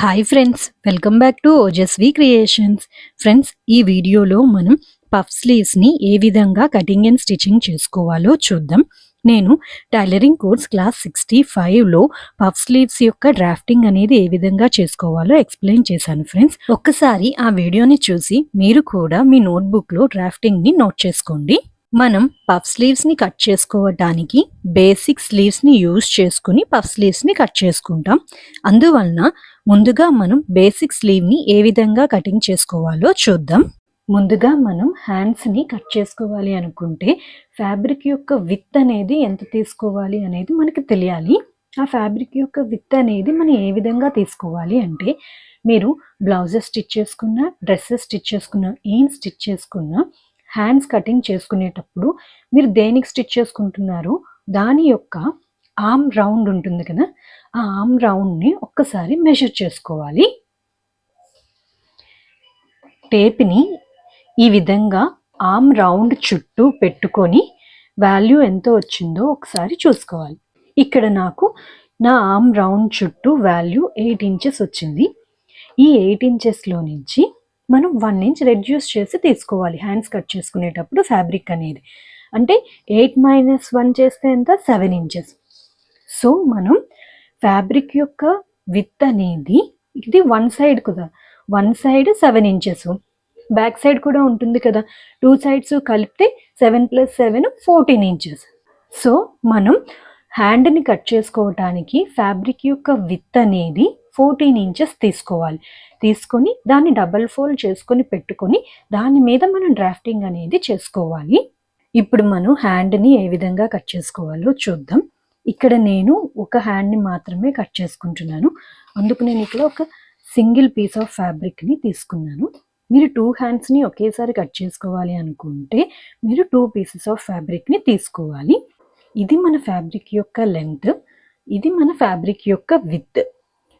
Hi friends, welcome back to Ojaswi creations. Friends, ఈ వీడియోలో మనం పఫ్ స్లీవ్స్ని ఏ విధంగా కటింగ్ అండ్ స్టిచ్చింగ్ చేసుకోవాలో చూద్దాం. నేను టైలరింగ్ కోర్స్ క్లాస్ 65లో పఫ్ స్లీవ్స్ యొక్క డ్రాఫ్టింగ్ అనేది ఏ విధంగా చేసుకోవాలో ఎక్స్ప్లెయిన్ చేశాను ఫ్రెండ్స్. ఒక్కసారి ఆ వీడియోని చూసి మీరు కూడా మీ నోట్బుక్లో డ్రాఫ్టింగ్ని నోట్ చేసుకోండి. మనం పఫ్ స్లీవ్స్ని కట్ చేసుకోవటానికి బేసిక్ స్లీవ్స్ని యూజ్ చేసుకుని పఫ్ స్లీవ్స్ని కట్ చేసుకుంటాం. అందువలన ముందుగా మనం బేసిక్ స్లీవ్ని ఏ విధంగా కటింగ్ చేసుకోవాలో చూద్దాం. ముందుగా మనం హ్యాండ్స్ని కట్ చేసుకోవాలి అనుకుంటే ఫ్యాబ్రిక్ యొక్క విడ్త్ అనేది ఎంత తీసుకోవాలి అనేది మనకి తెలియాలి. ఆ ఫ్యాబ్రిక్ యొక్క విడ్త్ అనేది మనం ఏ విధంగా తీసుకోవాలి అంటే, మీరు బ్లౌజెస్ స్టిచ్ చేసుకున్నా, డ్రెస్సెస్ స్టిచ్ చేసుకున్నా, ఏం స్టిచ్ చేసుకున్నా హ్యాండ్స్ కటింగ్ చేసుకునేటప్పుడు మీరు దేనికి స్టిచ్ చేసుకుంటున్నారో దాని యొక్క ఆర్మ్ రౌండ్ ఉంటుంది కదా, ఆ ఆర్మ్ రౌండ్ని ఒక్కసారి మెజర్ చేసుకోవాలి. టేప్ని ఈ విధంగా ఆర్మ్ రౌండ్ చుట్టూ పెట్టుకొని వాల్యూ ఎంత వచ్చిందో ఒకసారి చూసుకోవాలి. ఇక్కడ నాకు నా ఆర్మ్ రౌండ్ చుట్టూ వాల్యూ 8 ఇంచెస్ వచ్చింది. ఈ 8 ఇంచెస్లో నుంచి మనం 1 ఇంచ్ రెడ్యూస్ చేసి తీసుకోవాలి హ్యాండ్స్ కట్ చేసుకునేటప్పుడు ఫ్యాబ్రిక్ అనేది. అంటే 8 - 1 చేస్తే ఎంత, 7 ఇంచెస్. సో మనం ఫ్యాబ్రిక్ యొక్క విడ్త్ అనేది ఇది వన్ సైడ్ కదా, one side 7 inches, back side కూడా ఉంటుంది కదా, 2 సైడ్స్ కలిపితే 7 + 7 14 ఇంచెస్. సో మనం హ్యాండ్ని కట్ చేసుకోవటానికి ఫ్యాబ్రిక్ యొక్క విడ్త్ అనేది 14 ఇంచెస్ తీసుకోవాలి. తీసుకొని దాన్ని డబల్ ఫోల్డ్ చేసుకొని పెట్టుకొని దాని మీద మనం డ్రాఫ్టింగ్ అనేది చేసుకోవాలి. ఇప్పుడు మనం హ్యాండ్ని ఏ విధంగా కట్ చేసుకోవాలో చూద్దాం. ఇక్కడ నేను ఒక హ్యాండ్ని మాత్రమే కట్ చేసుకుంటున్నాను. అందుకు నేను ఇక్కడ ఒక సింగిల్ పీస్ ఆఫ్ ఫ్యాబ్రిక్ని తీసుకున్నాను. మీరు 2 హ్యాండ్స్ని ఒకేసారి కట్ చేసుకోవాలి అనుకుంటే మీరు 2 పీసెస్ ఆఫ్ ఫ్యాబ్రిక్ని తీసుకోవాలి. ఇది మన ఫ్యాబ్రిక్ యొక్క లెంత్, ఇది మన ఫ్యాబ్రిక్ యొక్క విడ్త్.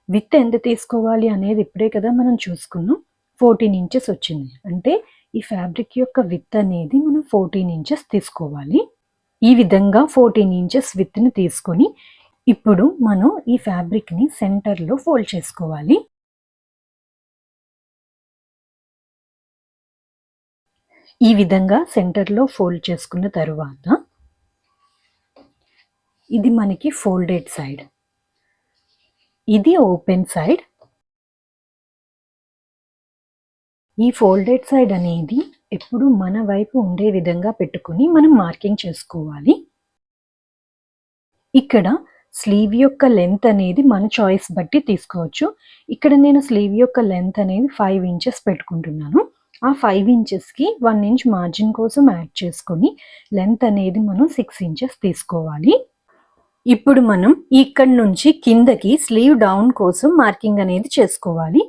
విడ్త్ ఎంత తీసుకోవాలి అనేది ఇప్పుడే కదా మనం చూసుకున్నాం. 14 ఇంచెస్ వచ్చింది. అంటే ఈ ఫ్యాబ్రిక్ యొక్క విడ్త్ అనేది మనం 14 ఇంచెస్ తీసుకోవాలి. ఈ విధంగా 14 ఇంచెస్ విడ్త్ని తీసుకొని ఇప్పుడు మనం ఈ ఫ్యాబ్రిక్ని సెంటర్లో ఫోల్డ్ చేసుకోవాలి. ఈ విధంగా సెంటర్లో ఫోల్డ్ చేసుకున్న తరువాత ఇది మనకి ఫోల్డెడ్ సైడ్, ఇది ఓపెన్ సైడ్. ఈ ఫోల్డెడ్ సైడ్ అనేది ఎప్పుడు మన వైపు ఉండే విధంగా పెట్టుకుని మనం మార్కింగ్ చేసుకోవాలి. ఇక్కడ స్లీవ్ యొక్క లెంత్ అనేది మన చాయిస్ బట్టి తీసుకోవచ్చు. ఇక్కడ నేను స్లీవ్ యొక్క లెంత్ అనేది 5 ఇంచెస్ పెట్టుకుంటున్నాను. ఆ 5 ఇంచెస్కి 1 ఇంచ్ మార్జిన్ కోసం యాడ్ చేసుకొని లెంత్ అనేది మనం 6 ఇంచెస్ తీసుకోవాలి. ఇప్పుడు మనం ఇక్కడ నుంచి కిందకి స్లీవ్ డౌన్ కోసం మార్కింగ్ అనేది చేసుకోవాలి.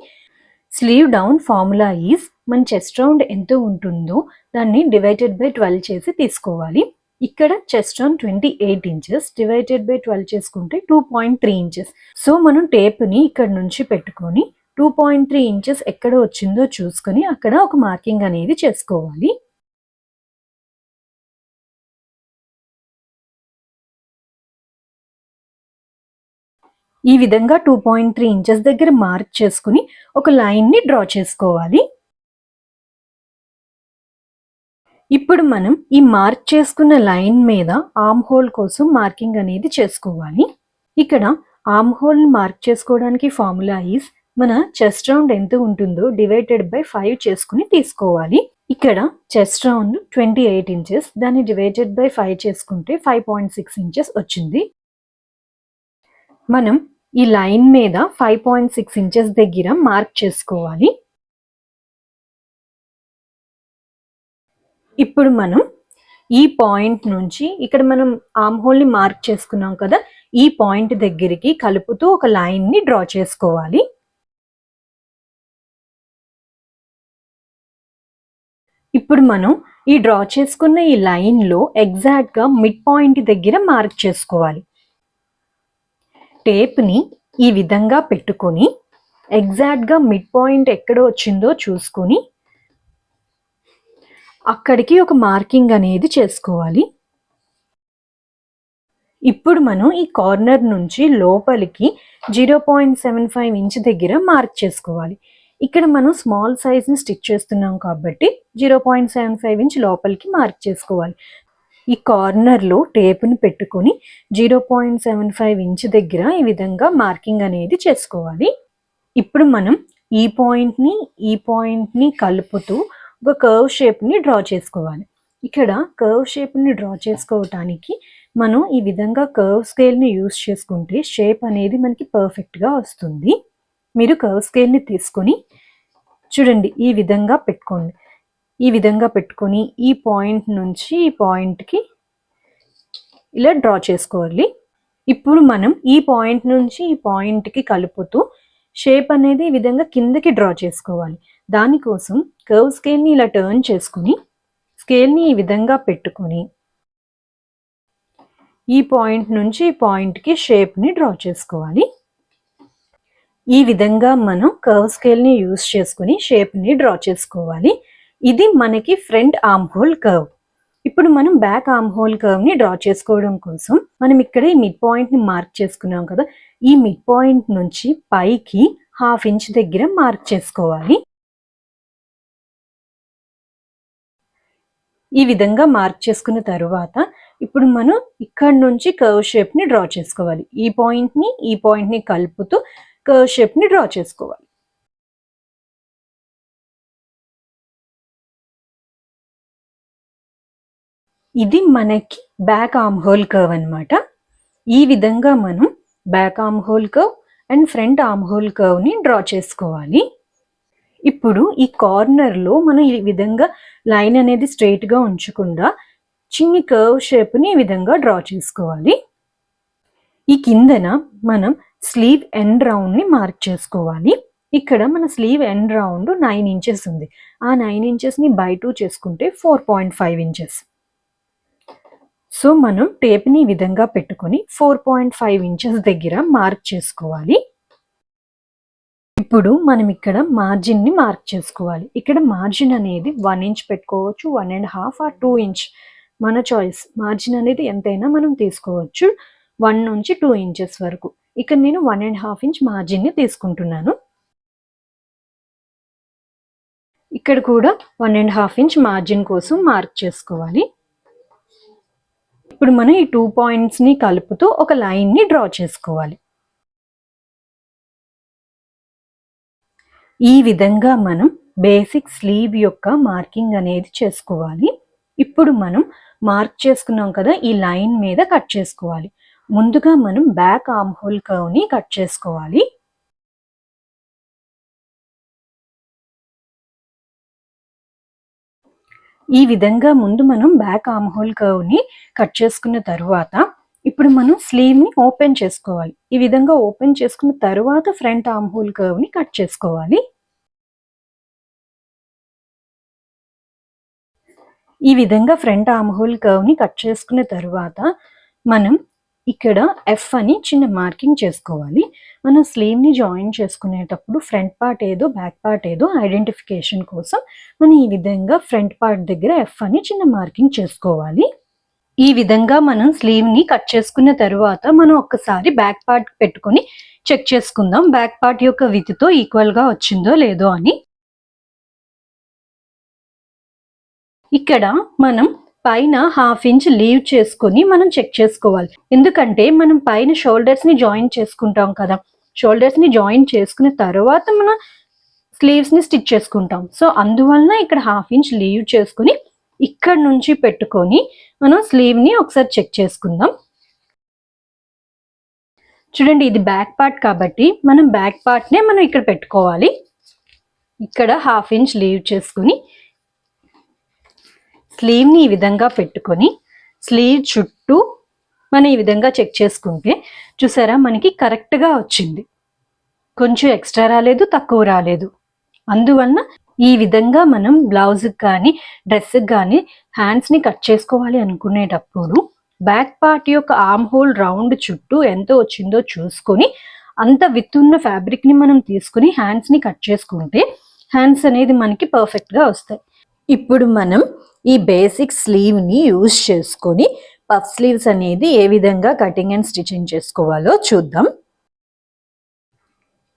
స్లీవ్ డౌన్ ఫార్ములా ఈజ్ మన చెస్ట్ రౌండ్ ఎంత ఉంటుందో దాన్ని డివైడెడ్ బై 12 చేసి తీసుకోవాలి. ఇక్కడ chest round 28 inches, divided by 12 చేసుకుంటే 2.3 ఇంచెస్. సో మనం టేప్ని ఇక్కడ నుంచి పెట్టుకొని 2.3 ఇంచెస్ ఎక్కడ వచ్చిందో చూసుకొని అక్కడ ఒక మార్కింగ్ అనేది చేసుకోవాలి. ఈ విధంగా 2.3 ఇంచెస్ దగ్గర మార్క్ చేసుకుని ఒక లైన్ని డ్రా చేసుకోవాలి. ఇప్పుడు మనం ఈ మార్క్ చేసుకున్న లైన్ మీద ఆర్మ్ హోల్ కోసం మార్కింగ్ అనేది చేసుకోవాలి. ఇక్కడ ఆర్మ్ హోల్ మార్క్ చేసుకోవడానికి ఫార్ములా ఈజ్ మన చెస్ట్ రౌండ్ ఎంత ఉంటుందో డివైడెడ్ బై 5 చేసుకుని తీసుకోవాలి. ఇక్కడ చెస్ట్ రౌండ్ 28 ఇంచెస్, దాన్ని డివైడెడ్ బై 5 చేసుకుంటే 5.6 ఇంచెస్ వచ్చింది. మనం ఈ లైన్ మీద 5.6 ఇంచెస్ దగ్గర మార్క్ చేసుకోవాలి. ఇప్పుడు మనం ఈ పాయింట్ నుంచి ఇక్కడ మనం ఆర్మ్ హోల్ని మార్క్ చేసుకున్నాం కదా, ఈ పాయింట్ దగ్గరికి కలుపుతూ ఒక లైన్ని డ్రా చేసుకోవాలి. ఇప్పుడు మనం ఈ డ్రా చేసుకున్న ఈ లైన్లో ఎగ్జాక్ట్గా మిడ్ పాయింట్ దగ్గర మార్క్ చేసుకోవాలి. టేప్ని ఈ విధంగా పెట్టుకొని ఎగ్జాక్ట్గా మిడ్ పాయింట్ ఎక్కడ వచ్చిందో చూసుకొని అక్కడికి ఒక మార్కింగ్ అనేది చేసుకోవాలి. ఇప్పుడు మనం ఈ కార్నర్ నుంచి లోపలికి 0.75 ఇంచ్ దగ్గర మార్క్ చేసుకోవాలి. ఇక్కడ మనం స్మాల్ సైజ్ని స్టిచ్ చేస్తున్నాం కాబట్టి 0.75 ఇంచ్ లోపలికి మార్క్ చేసుకోవాలి. ఈ కార్నర్లో టేపుని పెట్టుకొని 0.75 ఇంచ్ దగ్గర ఈ విధంగా మార్కింగ్ అనేది చేసుకోవాలి. ఇప్పుడు మనం ఈ పాయింట్ని కలుపుతూ ఒక కర్వ్ షేప్ని డ్రా చేసుకోవాలి. ఇక్కడ కర్వ్ షేప్ని డ్రా చేసుకోవటానికి మనం ఈ విధంగా కర్వ్ స్కేల్ని యూజ్ చేసుకుంటే షేప్ అనేది మనకి పర్ఫెక్ట్గా వస్తుంది. మీరు కర్వ్ స్కేల్ని తీసుకొని చూడండి ఈ విధంగా పెట్టుకోండి. ఈ విధంగా పెట్టుకొని ఈ పాయింట్ నుంచి ఈ పాయింట్కి ఇలా డ్రా చేసుకోవాలి. ఇప్పుడు మనం ఈ పాయింట్ నుంచి ఈ పాయింట్కి కలుపుతూ షేప్ అనేది ఈ విధంగా కిందకి డ్రా చేసుకోవాలి. దానికోసం కర్వ్ స్కేల్ని ఇలా టర్న్ చేసుకుని స్కేల్ని ఈ విధంగా పెట్టుకొని ఈ పాయింట్ నుంచి ఈ పాయింట్కి షేప్ని డ్రా చేసుకోవాలి. ఈ విధంగా మనం కర్వ్ స్కేల్ని యూజ్ చేసుకుని షేప్ని డ్రా చేసుకోవాలి. ఇది మనకి ఫ్రంట్ ఆర్మ్ హోల్ కర్వ్. ఇప్పుడు మనం బ్యాక్ ఆర్మ్ హోల్ కర్వ్ని డ్రా చేసుకోవడం కోసం మనం ఇక్కడ ఈ మిడ్ పాయింట్ని మార్క్ చేసుకున్నాం కదా, ఈ మిడ్ పాయింట్ నుంచి పైకి 1/2 ఇంచ్ దగ్గర మార్క్ చేసుకోవాలి. ఈ విధంగా మార్క్ చేసుకున్న తరువాత ఇప్పుడు మనం ఇక్కడ నుంచి కర్వ్ షేప్ని డ్రా చేసుకోవాలి. ఈ పాయింట్ని కలుపుతూ కర్వ్ షేప్ని డ్రా చేసుకోవాలి. ఇది మనకి బ్యాక్ ఆర్మ్ హోల్ కర్వ్ అన్నమాట. ఈ విధంగా మనం back arm hole curve and front arm hole కర్వ్ని డ్రా చేసుకోవాలి. ఇప్పుడు ఈ కార్నర్లో మనం ఈ విధంగా లైన్ అనేది స్ట్రైట్గా ఉంచకుండా చిన్ని కర్వ్ షేప్ని ఈ విధంగా డ్రా చేసుకోవాలి. ఈ కిందన మనం స్లీవ్ ఎండ్ రౌండ్ని మార్క్ చేసుకోవాలి. ఇక్కడ మన స్లీవ్ ఎండ్ రౌండ్ 9 ఇంచెస్ ఉంది. ఆ 9 ఇంచెస్ని బై 2 చేసుకుంటే 4.5 ఇంచెస్. సో మనం టేప్ని ఈ విధంగా పెట్టుకొని 4.5 ఇంచెస్ దగ్గర మార్క్ చేసుకోవాలి. ఇప్పుడు మనం ఇక్కడ మార్జిన్ని మార్క్ చేసుకోవాలి. ఇక్కడ మార్జిన్ అనేది 1 ఇంచ్ పెట్టుకోవచ్చు, 1.5 ఆర్ 2 ఇంచ్ మన చాయిస్. మార్జిన్ అనేది ఎంతైనా మనం తీసుకోవచ్చు, 1 నుంచి 2 ఇంచెస్ వరకు. ఇక్కడ నేను 1.5 ఇంచ్ మార్జిన్ని తీసుకుంటున్నాను. ఇక్కడ కూడా 1.5 ఇంచ్ మార్జిన్ కోసం మార్క్ చేసుకోవాలి. ఇప్పుడు మనం ఈ 2 పాయింట్స్ని కలుపుతూ ఒక లైన్ని డ్రా చేసుకోవాలి. ఈ విధంగా మనం బేసిక్ స్లీవ్ యొక్క మార్కింగ్ అనేది చేసుకోవాలి. ఇప్పుడు మనం మార్క్ చేసుకున్నాం కదా, ఈ లైన్ మీద కట్ చేసుకోవాలి. ముందుగా మనం బ్యాక్ ఆర్మ్ హోల్ కర్వ్ని కట్ చేసుకోవాలి. ఈ విధంగా ముందు మనం బ్యాక్ ఆర్మ్ హోల్ కర్వ్ని కట్ చేసుకున్న తర్వాత ఇప్పుడు మనం స్లీవ్ని ఓపెన్ చేసుకోవాలి. ఈ విధంగా ఓపెన్ చేసుకున్న తర్వాత ఫ్రంట్ ఆర్మ్ హోల్ కర్వ్ని కట్ చేసుకోవాలి. ఈ విధంగా ఫ్రంట్ ఆర్మ్ హోల్ కర్వ్ని కట్ చేసుకున్న తర్వాత మనం ఇక్కడ ఎఫ్ అని చిన్న మార్కింగ్ చేసుకోవాలి. మనం స్లీవ్ని జాయిన్ చేసుకునేటప్పుడు ఫ్రంట్ పార్ట్ ఏదో బ్యాక్ పార్ట్ ఏదో ఐడెంటిఫికేషన్ కోసం మనం ఈ విధంగా ఫ్రంట్ పార్ట్ దగ్గర ఎఫ్ అని చిన్న మార్కింగ్ చేసుకోవాలి. ఈ విధంగా మనం స్లీవ్ని కట్ చేసుకున్న తర్వాత మనం ఒక్కసారి బ్యాక్ పార్ట్ పెట్టుకొని చెక్ చేసుకుందాం బ్యాక్ పార్ట్ యొక్క విత్తో ఈక్వల్గా వచ్చిందో లేదో అని. ఇక్కడ మనం పైన 1/2 ఇంచ్ లీవ్ చేసుకొని మనం చెక్ చేసుకోవాలి. ఎందుకంటే మనం పైన షోల్డర్స్ ని జాయిన్ చేసుకుంటాం కదా, షోల్డర్స్ ని జాయిన్ చేసుకున్న తర్వాత మనం స్లీవ్స్ ని స్టిచ్ చేసుకుంటాం. సో అందువలన ఇక్కడ 1/2 ఇంచ్ లీవ్ చేసుకుని ఇక్కడ నుంచి పెట్టుకొని మనం స్లీవ్ ని ఒకసారి చెక్ చేసుకుందాం. చూడండి, ఇది బ్యాక్ పార్ట్ కాబట్టి మనం బ్యాక్ పార్ట్ నే మనం ఇక్కడ పెట్టుకోవాలి. ఇక్కడ 1/2 ఇంచ్ లీవ్ చేసుకుని స్లీవ్ని ఈ విధంగా పెట్టుకొని స్లీవ్ చుట్టూ మనం ఈ విధంగా చెక్ చేసుకుంటే చూసారా మనకి కరెక్ట్గా వచ్చింది. కొంచెం ఎక్స్ట్రా రాలేదు, తక్కువ రాలేదు. అందువలన ఈ విధంగా మనం బ్లౌజ్కి కానీ డ్రెస్కి కానీ హ్యాండ్స్ని కట్ చేసుకోవాలి అనుకునేటప్పుడు బ్యాక్ పార్ట్ యొక్క ఆర్మ్ హోల్ రౌండ్ చుట్టూ ఎంత వచ్చిందో చూసుకొని అంత విత్ ఉన్న ఫ్యాబ్రిక్ని మనం తీసుకుని హ్యాండ్స్ని కట్ చేసుకుంటే హ్యాండ్స్ అనేది మనకి పర్ఫెక్ట్గా వస్తాయి. ఇప్పుడు మనం ఈ బేసిక్ స్లీవ్ని యూజ్ చేసుకొని పఫ్ స్లీవ్స్ అనేది ఏ విధంగా కటింగ్ అండ్ స్టిచింగ్ చేసుకోవాలో చూద్దాం.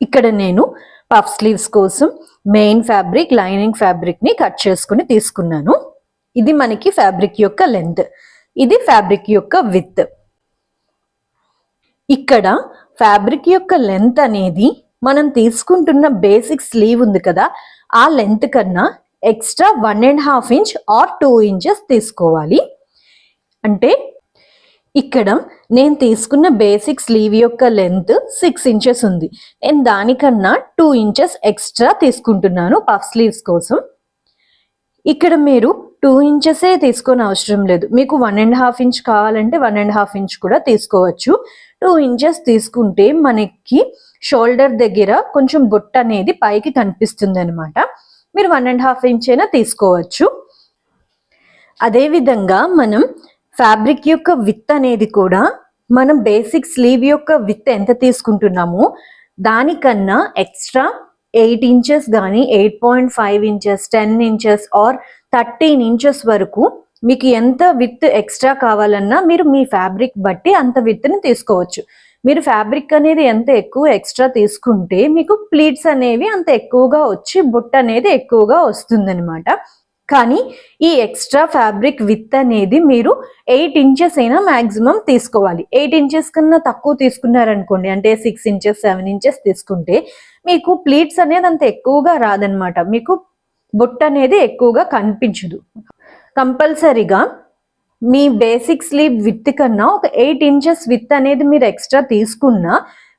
ఇక్కడ నేను పఫ్ స్లీవ్స్ కోసం మెయిన్ ఫ్యాబ్రిక్, లైనింగ్ ఫ్యాబ్రిక్ ని కట్ చేసుకుని తీసుకున్నాను. ఇది మనకి ఫ్యాబ్రిక్ యొక్క లెంత్, ఇది ఫ్యాబ్రిక్ యొక్క విడ్త్. ఇక్కడ ఫ్యాబ్రిక్ యొక్క లెంత్ అనేది మనం తీసుకుంటున్న బేసిక్ స్లీవ్ ఉంది కదా, ఆ లెంత్ కన్నా ఎక్స్ట్రా 1.5 ఇంచ్ ఆర్ 2 ఇంచెస్ తీసుకోవాలి. అంటే ఇక్కడ నేను తీసుకున్న బేసిక్ స్లీవ్ యొక్క లెంత్ 6 ఇంచెస్ ఉంది. నేను దానికన్నా 2 ఇంచెస్ ఎక్స్ట్రా తీసుకుంటున్నాను పఫ్ స్లీవ్స్ కోసం. ఇక్కడ మీరు 2 ఇంచెసే తీసుకొని అవసరం లేదు, మీకు 1.5 ఇంచ్ కావాలంటే 1.5 ఇంచ్ కూడా తీసుకోవచ్చు. 2 ఇంచెస్ తీసుకుంటే మనకి షోల్డర్ దగ్గర కొంచెం బొట్టు అనేది పైకి కనిపిస్తుంది అనమాట. మీరు 1.5 ఇంచ్ అయినా తీసుకోవచ్చు. అదే విధంగా మనం ఫ్యాబ్రిక్ యొక్క విడ్త్ అనేది కూడా మనం బేసిక్ స్లీవ్ యొక్క విడ్త్ ఎంత తీసుకుంటున్నామో దానికన్నా ఎక్స్ట్రా 8 ఇంచెస్ కానీ 8.5 ఇంచెస్, 10 ఇంచెస్ ఆర్ 13 ఇంచెస్ వరకు మీకు ఎంత విడ్త్ ఎక్స్ట్రా కావాలన్నా మీరు మీ ఫ్యాబ్రిక్ బట్టి అంత విడ్త్ని తీసుకోవచ్చు. మీరు ఫ్యాబ్రిక్ అనేది ఎంత ఎక్కువ ఎక్స్ట్రా తీసుకుంటే మీకు ప్లీట్స్ అనేవి అంత ఎక్కువగా వచ్చి బుట్ట అనేది ఎక్కువగా వస్తుందన్నమాట. కానీ ఈ ఎక్స్ట్రా ఫ్యాబ్రిక్ విడ్త్ అనేది మీరు 8 ఇంచెస్ అయినా మ్యాక్సిమం తీసుకోవాలి. 8 ఇంచెస్ కన్నా తక్కువ తీసుకున్నారనుకోండి, అంటే 6 ఇంచెస్ 7 ఇంచెస్ తీసుకుంటే మీకు ప్లీట్స్ అనేది అంత ఎక్కువగా రాదనమాట, మీకు బుట్ట అనేది ఎక్కువగా కనిపించదు. కంపల్సరీగా మీ బేసిక్ స్లీవ్ విడ్త్ కన్నా ఒక 8 ఇంచెస్ విడ్త్ అనేది మీరు ఎక్స్ట్రా తీసుకున్నా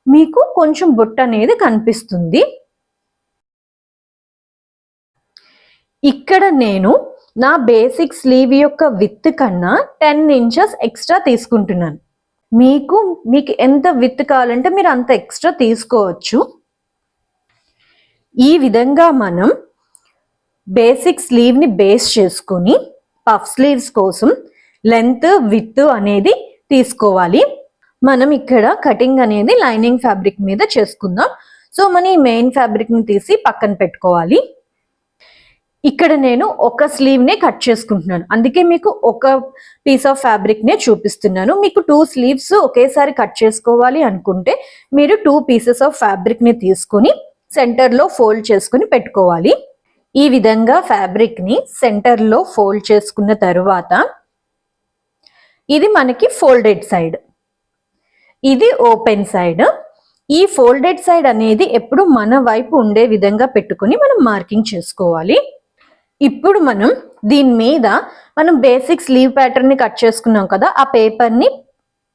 మీకు కొంచెం బుట్ట అనేది కనిపిస్తుంది. ఇక్కడ నేను నా బేసిక్ స్లీవ్ యొక్క విడ్త్ కన్నా 10 ఇంచెస్ ఎక్స్ట్రా తీసుకుంటున్నాను. మీకు ఎంత విడ్త్ కావాలంటే మీరు అంత ఎక్స్ట్రా తీసుకోవచ్చు. ఈ విధంగా మనం బేసిక్ స్లీవ్ ని బేస్ చేసుకొని పఫ్ స్లీవ్స్ కోసం లెంత్, విడ్త్ అనేది తీసుకోవాలి. మనం ఇక్కడ కటింగ్ అనేది లైనింగ్ ఫ్యాబ్రిక్ మీద చేసుకుందాం. సో మన ఈ మెయిన్ ఫ్యాబ్రిక్ ని తీసి పక్కన పెట్టుకోవాలి. ఇక్కడ నేను ఒక స్లీవ్ నే కట్ చేసుకుంటున్నాను, అందుకే మీకు ఒక పీస్ ఆఫ్ ఫ్యాబ్రిక్ నే చూపిస్తున్నాను. మీకు 2 స్లీవ్స్ ఒకేసారి కట్ చేసుకోవాలి అనుకుంటే మీరు 2 పీసెస్ ఆఫ్ ఫ్యాబ్రిక్ ని తీసుకొని సెంటర్ లో ఫోల్డ్ చేసుకుని పెట్టుకోవాలి. ఈ విధంగా ఫ్యాబ్రిక్ ని సెంటర్ లో ఫోల్డ్ చేసుకున్న తరువాత ఇది మనకి ఫోల్డెడ్ సైడ్, ఇది ఓపెన్ సైడ్. ఈ ఫోల్డెడ్ సైడ్ అనేది ఎప్పుడు మన వైపు ఉండే విధంగా పెట్టుకుని మనం మార్కింగ్ చేసుకోవాలి. ఇప్పుడు మనం దీని మీద మనం బేసిక్ స్లీవ్ ప్యాటర్న్ ని కట్ చేసుకున్నాం కదా, ఆ పేపర్ ని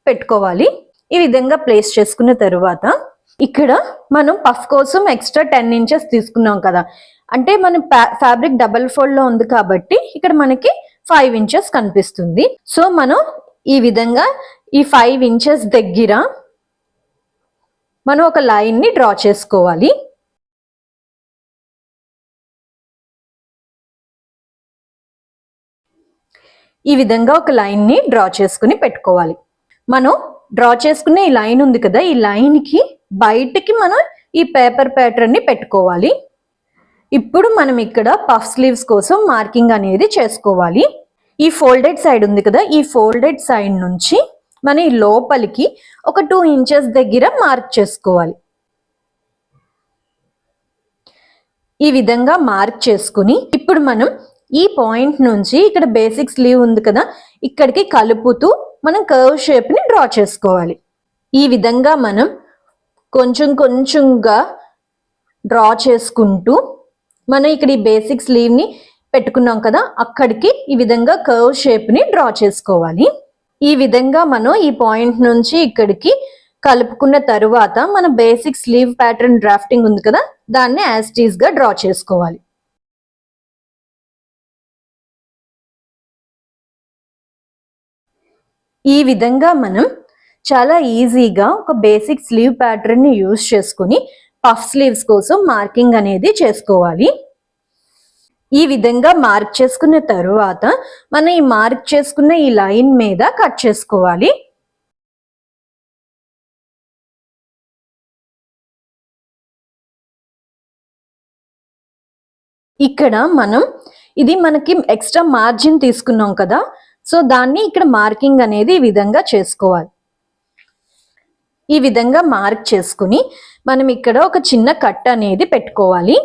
పెట్టుకోవాలి. ఈ విధంగా ప్లేస్ చేసుకున్న తరువాత ఇక్కడ మనం పఫ్ కోసం ఎక్స్ట్రా 10 ఇంచెస్ తీసుకున్నాం కదా, అంటే మన ఫ్యాబ్రిక్ డబుల్ ఫోల్డ్ లో ఉంది కాబట్టి ఇక్కడ మనకి 5 ఇంచెస్ కనిపిస్తుంది. సో మనం ఈ విధంగా ఈ 5 ఇంచెస్ దగ్గర మనం ఒక లైన్ ని డ్రా చేసుకోవాలి. ఈ విధంగా ఒక లైన్ ని డ్రా చేసుకుని పెట్టుకోవాలి. మనం డ్రా చేసుకునే ఈ లైన్ ఉంది కదా, ఈ లైన్ కి బయటికి మనం ఈ పేపర్ ప్యాటర్న్ ని పెట్టుకోవాలి. ఇప్పుడు మనం ఇక్కడ పఫ్ స్లీవ్స్ కోసం మార్కింగ్ అనేది చేసుకోవాలి. ఈ ఫోల్డెడ్ సైడ్ ఉంది కదా, ఈ ఫోల్డెడ్ సైడ్ నుంచి మన ఈ లోపలికి ఒక 2 ఇంచెస్ దగ్గర మార్క్ చేసుకోవాలి. ఈ విధంగా మార్క్ చేసుకుని ఇప్పుడు మనం ఈ పాయింట్ నుంచి ఇక్కడ బేసిక్ స్లీవ్ ఉంది కదా, ఇక్కడికి కలుపుతూ మనం కర్వ్ షేప్ ని డ్రా చేసుకోవాలి. ఈ విధంగా మనం కొంచెం కొంచెంగా డ్రా చేసుకుంటూ మనం ఇక్కడ ఈ బేసిక్ స్లీవ్ ని పెట్టుకున్నాం కదా, అక్కడికి ఈ విధంగా కర్వ్ షేప్ ని డ్రా చేసుకోవాలి. ఈ విధంగా మనం ఈ పాయింట్ నుంచి ఇక్కడికి కలుపుకున్న తరువాత మన బేసిక్ స్లీవ్ ప్యాటర్న్ డ్రాఫ్టింగ్ ఉంది కదా, దాన్ని యాజ్ ఇట్ ఈజ్ గా డ్రా చేసుకోవాలి. ఈ విధంగా మనం చాలా ఈజీగా ఒక బేసిక్ స్లీవ్ ప్యాటర్న్ ని యూజ్ చేసుకుని పఫ్ స్లీవ్స్ కోసం మార్కింగ్ అనేది చేసుకోవాలి. ఈ విధంగా మార్క్ చేసుకున్న తరువాత మనం ఈ మార్క్ చేసుకున్న ఈ లైన్ మీద కట్ చేసుకోవాలి. ఇక్కడ మనం ఇది మనకి ఎక్స్ట్రా మార్జిన్ తీసుకున్నాం కదా, సో దాన్ని ఇక్కడ మార్కింగ్ అనేది ఈ విధంగా చేసుకోవాలి. ఈ విధంగా మార్క్ చేసుకుని మనం ఇక్కడ ఒక చిన్న కట్ అనేది పెట్టుకోవాలి.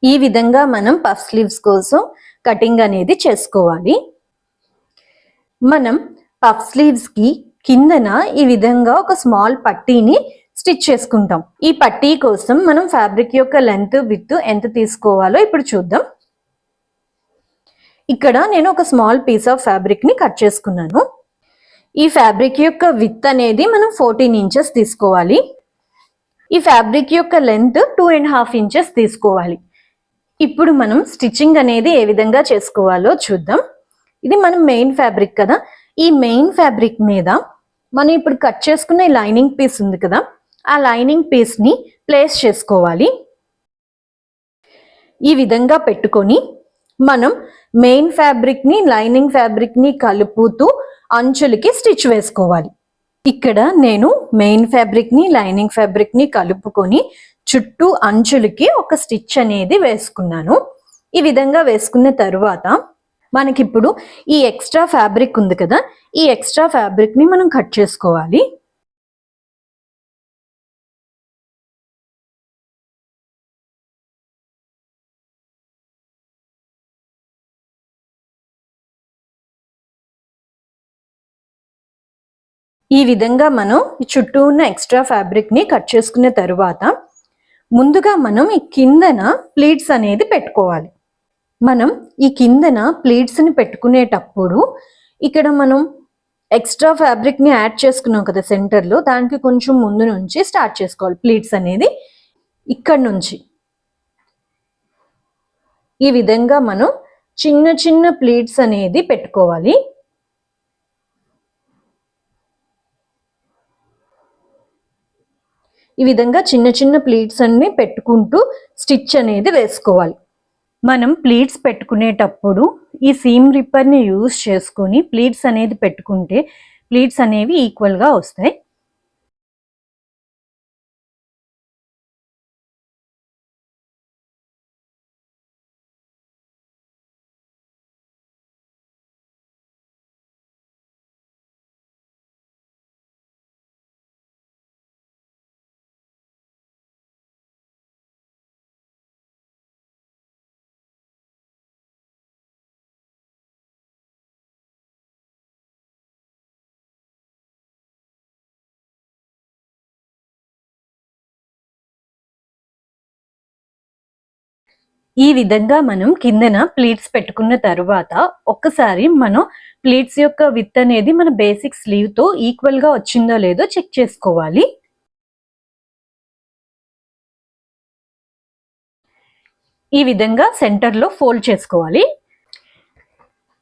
ఈ విధంగా మనం పఫ్ స్లీవ్స్ కోసం కటింగ్ అనేది చేసుకోవాలి. మనం పఫ్ స్లీవ్స్ కి కిందన ఈ విధంగా ఒక స్మాల్ పట్టీని స్టిచ్ చేసుకుంటాం. ఈ పట్టీ కోసం మనం ఫ్యాబ్రిక్ యొక్క లెంత్ విడ్త్ ఎంత తీసుకోవాలో ఇప్పుడు చూద్దాం. ఇక్కడ నేను ఒక స్మాల్ పీస్ ఆఫ్ ఫ్యాబ్రిక్ ని కట్ చేసుకున్నాను. ఈ ఫ్యాబ్రిక్ యొక్క విడ్త్ అనేది మనం 14 ఇంచెస్ తీసుకోవాలి. ఈ ఫ్యాబ్రిక్ యొక్క లెంత్ 2.5 ఇంచెస్ తీసుకోవాలి. ఇప్పుడు మనం స్టిచ్చింగ్ అనేది ఏ విధంగా చేసుకోవాలో చూద్దాం. ఇది మనం మెయిన్ ఫ్యాబ్రిక్ కదా, ఈ మెయిన్ ఫ్యాబ్రిక్ మీద మనం ఇప్పుడు కట్ చేసుకున్న లైనింగ్ పీస్ ఉంది కదా, ఆ లైనింగ్ పీస్ ని ప్లేస్ చేసుకోవాలి. ఈ విధంగా పెట్టుకొని మనం మెయిన్ ఫ్యాబ్రిక్ ని లైనింగ్ ఫ్యాబ్రిక్ ని కలుపుతూ అంచులకి స్టిచ్ వేసుకోవాలి. ఇక్కడ నేను మెయిన్ ఫ్యాబ్రిక్ ని లైనింగ్ ఫ్యాబ్రిక్ ని కలుపుకొని చుట్టూ అంచులకి ఒక స్టిచ్ అనేది వేసుకున్నాను. ఈ విధంగా వేసుకున్న తరువాత మనకిప్పుడు ఈ ఎక్స్ట్రా ఫ్యాబ్రిక్ ఉంది కదా, ఈ ఎక్స్ట్రా ఫ్యాబ్రిక్ ని మనం కట్ చేసుకోవాలి. ఈ విధంగా మనం ఈ చుట్టూ ఉన్న ఎక్స్ట్రా ఫ్యాబ్రిక్ ని కట్ చేసుకున్న తరువాత ముందుగా మనం ఈ కిందన ప్లీట్స్ అనేది పెట్టుకోవాలి. మనం ఈ కిందన ప్లీట్స్ ని పెట్టుకునేటప్పుడు ఇక్కడ మనం ఎక్స్ట్రా ఫ్యాబ్రిక్ ని యాడ్ చేసుకున్నాం కదా సెంటర్ లో, దానికి కొంచెం ముందు నుంచి స్టార్ట్ చేసుకోవాలి. ప్లీట్స్ అనేది ఇక్కడ నుంచి ఈ విధంగా మనం చిన్న చిన్న ప్లీట్స్ అనేది పెట్టుకోవాలి. ఈ విధంగా చిన్న చిన్న ప్లీట్స్ అన్ని పెట్టుకుంటూ స్టిచ్ అనేది వేసుకోవాలి. మనం ప్లీట్స్ పెట్టుకునేటప్పుడు ఈ సీమ్ రిప్పర్ ని యూజ్ చేసుకొని ప్లీట్స్ అనేది పెట్టుకుంటే ప్లీట్స్ అనేవి ఈక్వల్ గా వస్తాయి. ఈ విధంగా మనం కిందన ప్లీట్స్ పెట్టుకున్న తరువాత ఒక్కసారి మనం ప్లీట్స్ యొక్క విడ్త్ అనేది మన బేసిక్ స్లీవ్ తో ఈక్వల్ గా వచ్చిందో లేదో చెక్ చేసుకోవాలి. ఈ విధంగా సెంటర్ లో ఫోల్డ్ చేసుకోవాలి.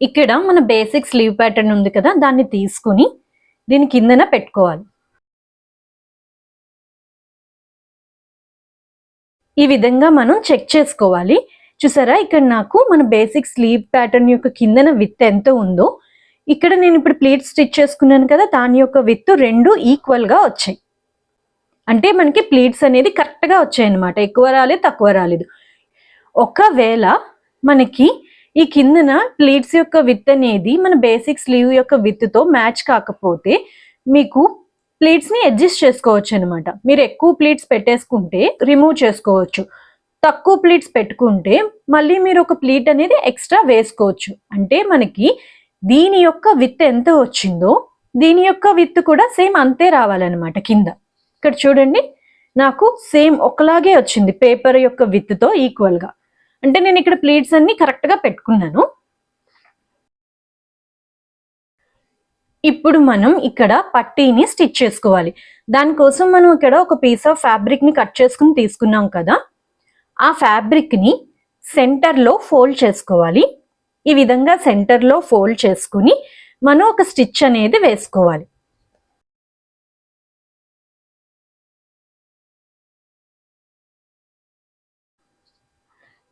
ఇక్కడ మన బేసిక్ స్లీవ్ ప్యాటర్న్ ఉంది కదా, దాన్ని తీసుకుని దీని కిందన పెట్టుకోవాలి. ఈ విధంగా మనం చెక్ చేసుకోవాలి. చూసారా, ఇక్కడ నాకు మన బేసిక్ స్లీవ్ ప్యాటర్న్ యొక్క కిందన విడ్త్ ఎంత ఉందో, ఇక్కడ నేను ఇప్పుడు ప్లీట్ స్టిచ్ చేసుకున్నాను కదా, దాని యొక్క విడ్త్ రెండు ఈక్వల్ గా వచ్చాయి. అంటే మనకి ప్లీట్స్ అనేది కరెక్ట్ గా వచ్చాయి అనమాట, ఎక్కువ రాలేదు తక్కువ రాలేదు. ఒకవేళ మనకి ఈ కిందన ప్లీట్స్ యొక్క విడ్త్ అనేది మన బేసిక్ స్లీవ్ యొక్క విడ్త్ తో మ్యాచ్ కాకపోతే మీకు ప్లీట్స్ ని అడ్జస్ట్ చేసుకోవచ్చు అనమాట. మీరు ఎక్కువ ప్లీట్స్ పెట్టేసుకుంటే రిమూవ్ చేసుకోవచ్చు, తక్కువ ప్లీట్స్ పెట్టుకుంటే మళ్ళీ మీరు ఒక ప్లీట్ అనేది ఎక్స్ట్రా వేసుకోవచ్చు. అంటే మనకి దీని యొక్క విడ్త్ ఎంత వచ్చిందో దీని యొక్క విడ్త్ కూడా సేమ్ అంతే రావాలన్నమాట. కింద ఇక్కడ చూడండి, నాకు సేమ్ ఒకలాగే వచ్చింది పేపర్ యొక్క విడ్త్ తో ఈక్వల్ గా. అంటే నేను ఇక్కడ ప్లీట్స్ అన్ని కరెక్ట్ గా పెట్టుకున్నాను. ఇప్పుడు మనం ఇక్కడ పట్టీని స్టిచ్ చేసుకోవాలి. దానికోసం మనం ఇక్కడ ఒక పీస్ ఆఫ్ ఫ్యాబ్రిక్ ని కట్ చేసుకుని తీసుకున్నాం కదా, ఆ ఫ్యాబ్రిక్ ని సెంటర్ లో ఫోల్డ్ చేసుకోవాలి. ఈ విధంగా సెంటర్ లో ఫోల్డ్ చేసుకుని మనం ఒక స్టిచ్ అనేది వేసుకోవాలి.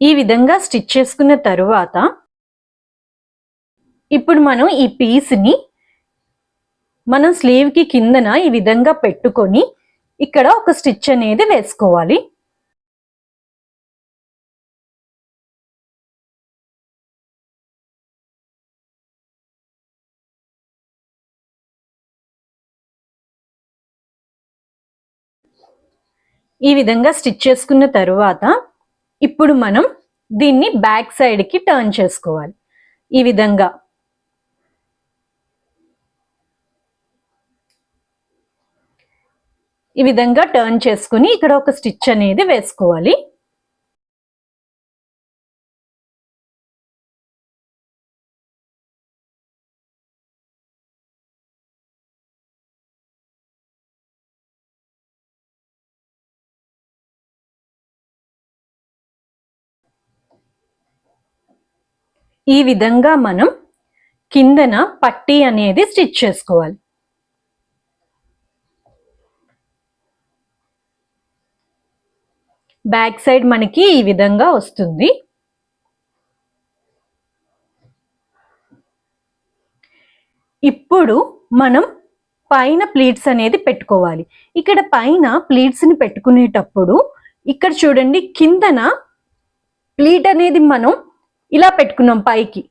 ఈ విధంగా స్టిచ్ చేసుకున్న తరువాత ఇప్పుడు మనం ఈ పీస్ ని మనం స్లీవ్ కి కిందన ఈ విధంగా పెట్టుకొని ఇక్కడ ఒక స్టిచ్ అనేది వేసుకోవాలి. ఈ విధంగా స్టిచ్ చేసుకున్న తరువాత ఇప్పుడు మనం దీన్ని బ్యాక్ సైడ్కి టర్న్ చేసుకోవాలి. ఈ విధంగా టర్న్ చేసుకుని ఇక్కడ ఒక స్టిచ్ అనేది వేసుకోవాలి. ఈ విధంగా మనం కిందన పట్టీ అనేది స్టిచ్ చేసుకోవాలి. బ్యాక్ సైడ్ మనకి ఈ విధంగా వస్తుంది. ఇప్పుడు మనం పైన ప్లీట్స్ అనేది పెట్టుకోవాలి. ఇక్కడ పైన ప్లీట్స్ ని పెట్టుకునేటప్పుడు ఇక్కడ చూడండి, కిందన ప్లీట్ అనేది మనం ఇలా పెట్టుకున్నాం. పైకి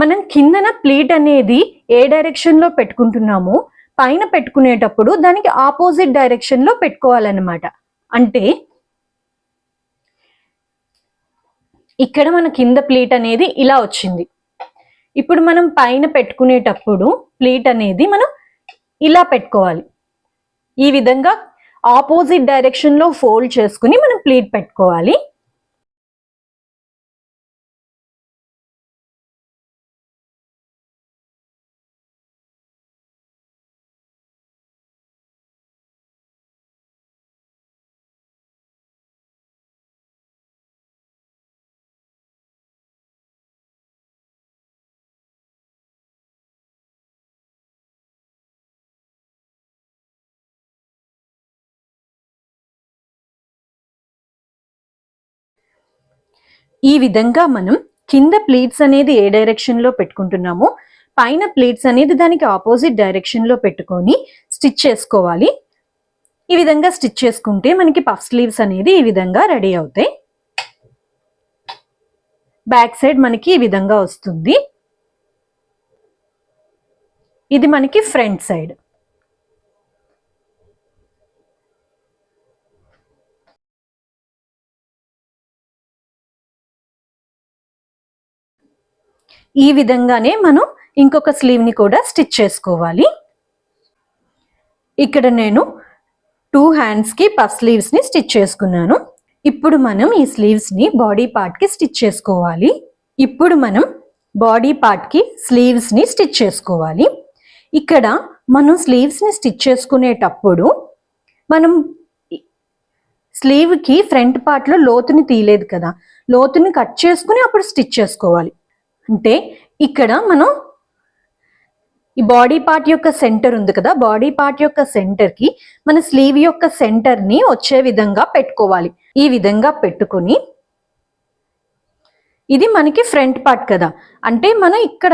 మనం కిందన ప్లీట్ అనేది ఏ డైరెక్షన్ లో పెట్టుకుంటున్నామో పైన పెట్టుకునేటప్పుడు దానికి ఆపోజిట్ డైరెక్షన్ లో పెట్టుకోవాలన్నమాట. అంటే ఇక్కడ మన కింద ప్లీట్ అనేది ఇలా వచ్చింది. ఇప్పుడు మనం పైన పెట్టుకునేటప్పుడు ప్లీట్ అనేది మనం ఇలా పెట్టుకోవాలి. ఈ విధంగా ఆపోజిట్ డైరెక్షన్ లో ఫోల్డ్ చేసుకుని మనం ప్లీట్ పెట్టుకోవాలి. ఈ విధంగా మనం కింద ప్లీట్స్ అనేది ఏ డైరెక్షన్ లో పెట్టుకుంటున్నామో పైన ప్లీట్స్ అనేది దానికి ఆపోజిట్ డైరెక్షన్ లో పెట్టుకొని స్టిచ్ చేసుకోవాలి. ఈ విధంగా స్టిచ్ చేసుకుంటే మనకి పఫ్ స్లీవ్స్ అనేది ఈ విధంగా రెడీ అవుతాయి. బ్యాక్ సైడ్ మనకి ఈ విధంగా వస్తుంది. ఇది మనకి ఫ్రంట్ సైడ్. ఈ విధంగానే మనం ఇంకొక స్లీవ్ ని కూడా స్టిచ్ చేసుకోవాలి. ఇక్కడ నేను 2 హ్యాండ్స్ కి పఫ్ స్లీవ్స్ ని స్టిచ్ చేసుకున్నాను. ఇప్పుడు మనం ఈ స్లీవ్స్ ని బాడీ పార్ట్ కి స్టిచ్ చేసుకోవాలి. స్లీవ్స్ ని స్టిచ్ చేసుకోవాలి. ఇక్కడ మనం స్లీవ్స్ ని స్టిచ్ చేసుకునేటప్పుడు మనం స్లీవ్ కి ఫ్రంట్ పార్ట్ లో లోతుని తీయలేదు కదా, లోతుని కట్ చేసుకుని అప్పుడు స్టిచ్ చేసుకోవాలి. అంటే ఇక్కడ మనం ఈ బాడీ పార్ట్ యొక్క సెంటర్ ఉంది కదా, బాడీ పార్ట్ యొక్క సెంటర్ కి మన స్లీవ్ యొక్క సెంటర్ ని వచ్చే విధంగా పెట్టుకోవాలి. ఈ విధంగా పెట్టుకుని ఇది మనకి ఫ్రంట్ పార్ట్ కదా, అంటే మనం ఇక్కడ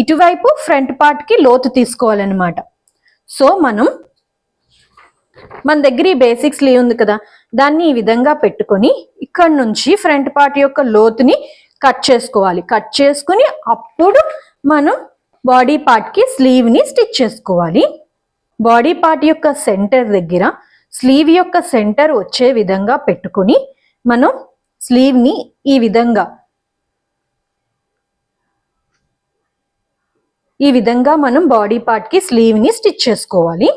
ఇటువైపు ఫ్రంట్ పార్ట్ కి లోతు తీసుకోవాలన్నమాట. సో మన దగ్గర ఈ బేసిక్ స్లీవ్ ఉంది కదా, దాన్ని ఈ విధంగా పెట్టుకొని ఇక్కడ నుంచి ఫ్రంట్ పార్ట్ యొక్క లోతుని కట్ చేసుకోవాలి. కట్ చేసుకుని అప్పుడు మనం బాడీ పార్ట్ కి స్లీవ్ ని స్టిచ్ చేసుకోవాలి. బాడీ పార్ట్ యొక్క సెంటర్ దగ్గర స్లీవ్ యొక్క సెంటర్ వచ్చే విధంగా పెట్టుకుని మనం స్లీవ్ ని ఈ విధంగా మనం బాడీ పార్ట్ కి స్లీవ్ ని స్టిచ్ చేసుకోవాలి.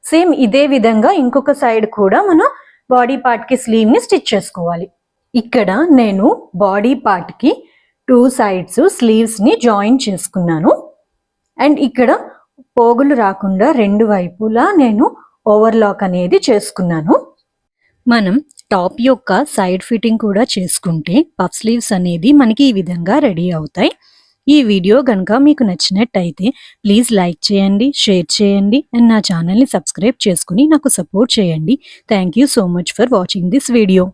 సేమ్ ఇదే విధంగా ఇంకొక సైడ్ కూడా మనం బాడీ పార్ట్ కి స్లీవ్ ని స్టిచ్ చేసుకోవాలి. ఇక్కడ నేను బాడీ పార్ట్ కి 2 సైడ్స్ స్లీవ్స్ ని జాయిన్ చేసుకున్నాను. అండ్ ఇక్కడ పోగులు రాకుండా 2 వైపులా నేను ఓవర్లాక్ అనేది చేసుకున్నాను. మనం టాప్ యొక్క సైడ్ ఫిట్టింగ్ కూడా చేసుకుంటే పఫ్ స్లీవ్స్ అనేది మనకి ఈ విధంగా రెడీ అవుతాయి. ఈ వీడియో కనుక మీకు నచ్చినట్టయితే ప్లీజ్ లైక్ చేయండి, షేర్ చేయండి అండ్ నా ఛానల్ని సబ్స్క్రైబ్ చేసుకుని నాకు సపోర్ట్ చేయండి. Thank you so much for watching this video.